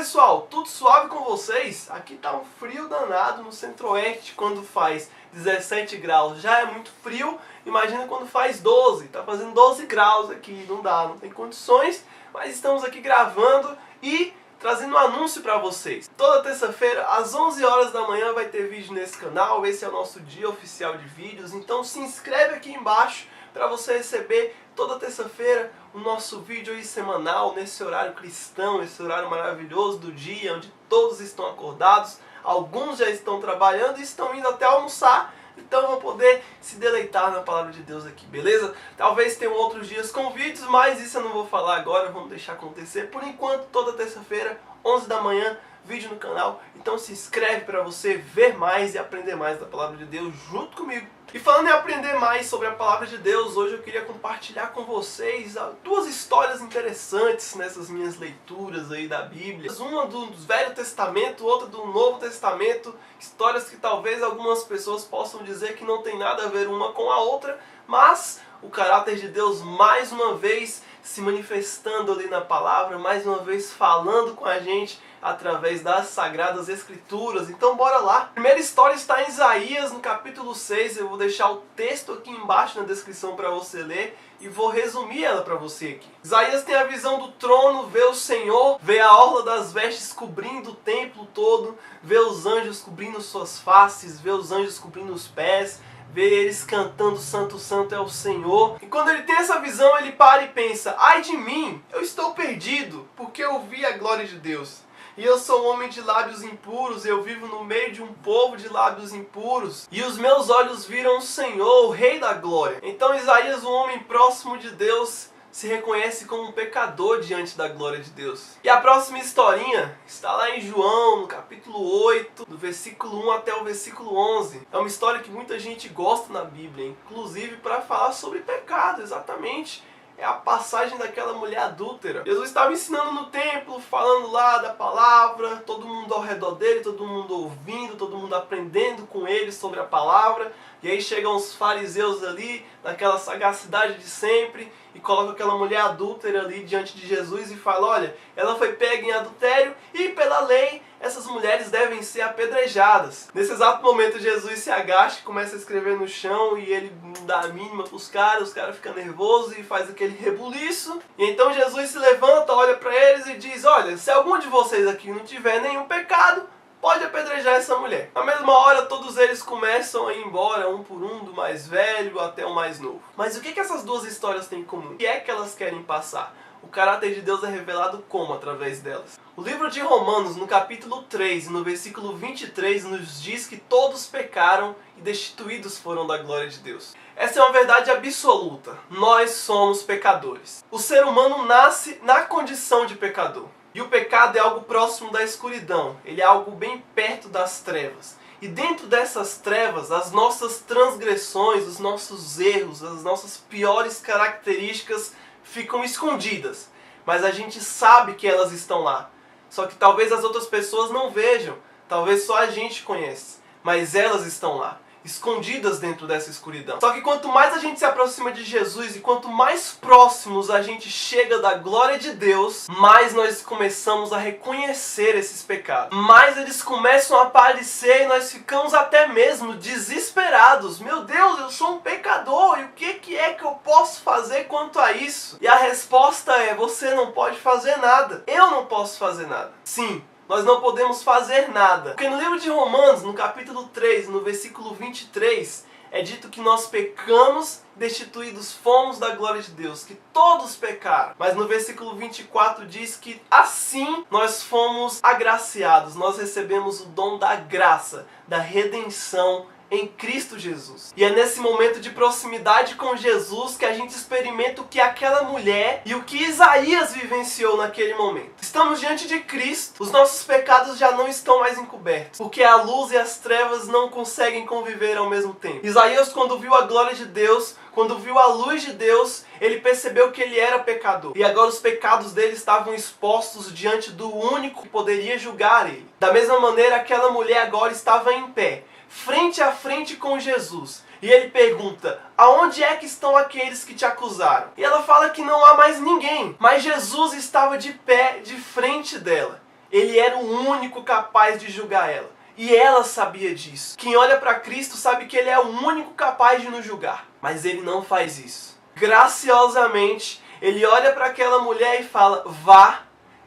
pessoal, tudo suave com vocês? Aqui tá um frio danado no centro-oeste. Quando faz 17 graus já é muito frio. Imagina quando faz 12, tá fazendo 12 graus aqui, não tem condições. Mas estamos aqui gravando e trazendo um anúncio para vocês. Toda terça-feira, às 11 horas da manhã, vai ter vídeo nesse canal. Esse é o nosso dia oficial de vídeos. Então se inscreve aqui embaixo para você receber toda terça-feira o nosso vídeo aí semanal, nesse horário cristão, esse horário maravilhoso do dia, onde todos estão acordados, alguns já estão trabalhando e estão indo até almoçar, então vão poder se deleitar na palavra de Deus aqui, beleza? Talvez tenham outros dias com vídeos, mas isso eu não vou falar agora, vamos deixar acontecer. Por enquanto, toda terça-feira, 11 da manhã, vídeo no canal. Então se inscreve para você ver mais e aprender mais da palavra de Deus junto comigo. E falando em aprender mais sobre a palavra de Deus, hoje eu queria compartilhar com vocês duas histórias interessantes nessas minhas leituras aí da Bíblia. Uma do Velho Testamento, outra do Novo Testamento. Histórias que talvez algumas pessoas possam dizer que não tem nada a ver uma com a outra, mas o caráter de Deus mais uma vez se manifestando ali na palavra, mais uma vez falando com a gente através das Sagradas Escrituras. Então bora lá. A primeira história está em Isaías, no capítulo 6. Eu vou deixar o texto aqui embaixo na descrição para você ler e vou resumir ela para você aqui. Isaías tem a visão do trono, vê o Senhor, vê a orla das vestes cobrindo o templo todo, vê os anjos cobrindo suas faces, vê os anjos cobrindo os pés, vê eles cantando Santo, Santo é o Senhor. E quando ele tem essa visão, ele para e pensa: ai de mim, eu estou perdido, porque eu vi a glória de Deus. E eu sou um homem de lábios impuros, eu vivo no meio de um povo de lábios impuros. E os meus olhos viram o Senhor, o Rei da Glória. Então Isaías, um homem próximo de Deus, se reconhece como um pecador diante da glória de Deus. E a próxima historinha está lá em João, no capítulo 8, do versículo 1 até o versículo 11. É uma história que muita gente gosta na Bíblia, inclusive para falar sobre pecado, exatamente. É a passagem daquela mulher adúltera. Jesus estava ensinando no templo, falando lá da palavra, todo mundo ao redor dele, todo mundo ouvindo, todo mundo aprendendo com ele sobre a palavra. E aí chegam os fariseus ali, naquela sagacidade de sempre, e colocam aquela mulher adúltera ali diante de Jesus e fala: olha, ela foi pega em adultério e pela lei essas mulheres devem ser apedrejadas. Nesse exato momento Jesus se agacha, começa a escrever no chão e ele não dá a mínima para os caras ficam nervosos e faz aquele rebuliço. E então Jesus se levanta, olha para eles e diz: olha, se algum de vocês aqui não tiver nenhum pecado, pode apedrejar essa mulher. Na mesma hora, todos eles começam a ir embora, um por um, do mais velho até o mais novo. Mas o que essas duas histórias têm em comum? O que é que elas querem passar? O caráter de Deus é revelado como através delas? O livro de Romanos, no capítulo 3, no versículo 23, nos diz que todos pecaram e destituídos foram da glória de Deus. Essa é uma verdade absoluta. Nós somos pecadores. O ser humano nasce na condição de pecador. E o pecado é algo próximo da escuridão. Ele é algo bem perto das trevas. E dentro dessas trevas, as nossas transgressões, os nossos erros, as nossas piores características ficam escondidas. Mas a gente sabe que elas estão lá. Só que talvez as outras pessoas não vejam. Talvez só a gente conhece. Mas elas estão lá, escondidas dentro dessa escuridão. Só que quanto mais a gente se aproxima de Jesus e quanto mais próximos a gente chega da glória de Deus, mais nós começamos a reconhecer esses pecados. Mais eles começam a aparecer e nós ficamos até mesmo desesperados. Meu Deus, eu sou um pecador, e o que é que eu posso fazer quanto a isso? E a resposta é: você não pode fazer nada. Eu não posso fazer nada. Sim, nós não podemos fazer nada. Porque no livro de Romanos, no capítulo 3, no versículo 23, é dito que nós pecamos, destituídos fomos da glória de Deus, que todos pecaram. Mas no versículo 24 diz que assim nós fomos agraciados, nós recebemos o dom da graça, da redenção em Cristo Jesus. E é nesse momento de proximidade com Jesus que a gente experimenta o que aquela mulher e o que Isaías vivenciou naquele momento. Estamos diante de Cristo, os nossos pecados já não estão mais encobertos, porque a luz e as trevas não conseguem conviver ao mesmo tempo. Isaías, quando viu a glória de Deus, quando viu a luz de Deus, ele percebeu que ele era pecador. E agora os pecados dele estavam expostos diante do único que poderia julgar ele. Da mesma maneira, aquela mulher agora estava em pé, frente a frente com Jesus. E ele pergunta: aonde é que estão aqueles que te acusaram? E ela fala que não há mais ninguém. Mas Jesus estava de pé, de frente dela. Ele era o único capaz de julgar ela. E ela sabia disso. Quem olha para Cristo sabe que Ele é o único capaz de nos julgar. Mas Ele não faz isso. Graciosamente, Ele olha para aquela mulher e fala: vá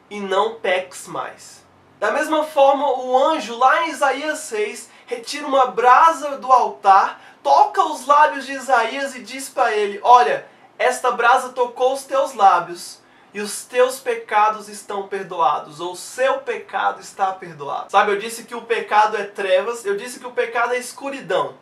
e não peques mais. Da mesma forma, o anjo lá em Isaías 6 retira uma brasa do altar, toca os lábios de Isaías e diz para ele: olha, esta brasa tocou os teus lábios e os teus pecados estão perdoados, ou o seu pecado está perdoado. Sabe, eu disse que o pecado é trevas, eu disse que o pecado é escuridão.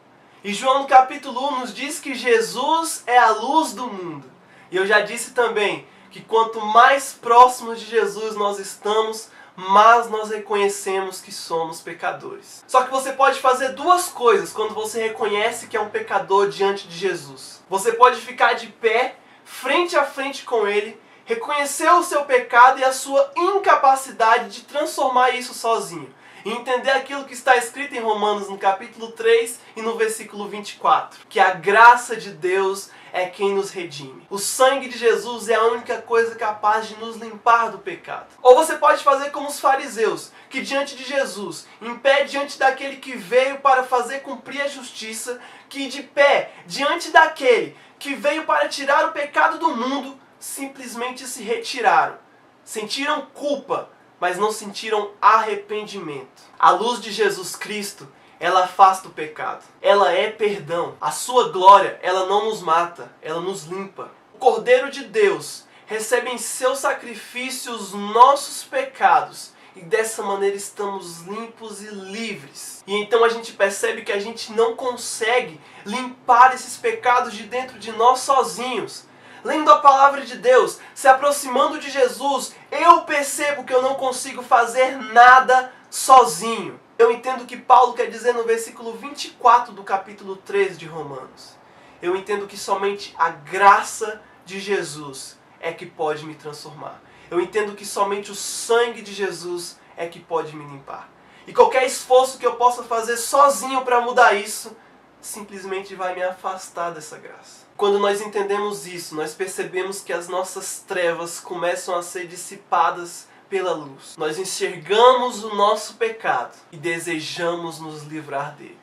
E João no capítulo 1 nos diz que Jesus é a luz do mundo. E eu já disse também que quanto mais próximos de Jesus nós estamos, mas nós reconhecemos que somos pecadores. Só que você pode fazer duas coisas quando você reconhece que é um pecador diante de Jesus. Você pode ficar de pé, frente a frente com Ele, reconhecer o seu pecado e a sua incapacidade de transformar isso sozinho. E entender aquilo que está escrito em Romanos no capítulo 3 e no versículo 24. Que a graça de Deus é quem nos redime. O sangue de Jesus é a única coisa capaz de nos limpar do pecado. Ou você pode fazer como os fariseus, que diante de Jesus, em pé diante daquele que veio para fazer cumprir a justiça, que de pé diante daquele que veio para tirar o pecado do mundo, simplesmente se retiraram. Sentiram culpa, mas não sentiram arrependimento. A luz de Jesus Cristo, ela afasta o pecado. Ela é perdão. A sua glória, ela não nos mata, ela nos limpa. O Cordeiro de Deus recebe em seu sacrifício os nossos pecados. E dessa maneira estamos limpos e livres. E então a gente percebe que a gente não consegue limpar esses pecados de dentro de nós sozinhos. Lendo a palavra de Deus, se aproximando de Jesus, eu percebo que eu não consigo fazer nada sozinho. Eu entendo o que Paulo quer dizer no versículo 24 do capítulo 3 de Romanos. Eu entendo que somente a graça de Jesus é que pode me transformar. Eu entendo que somente o sangue de Jesus é que pode me limpar. E qualquer esforço que eu possa fazer sozinho para mudar isso, simplesmente vai me afastar dessa graça. Quando nós entendemos isso, nós percebemos que as nossas trevas começam a ser dissipadas pela luz. Nós enxergamos o nosso pecado e desejamos nos livrar dele.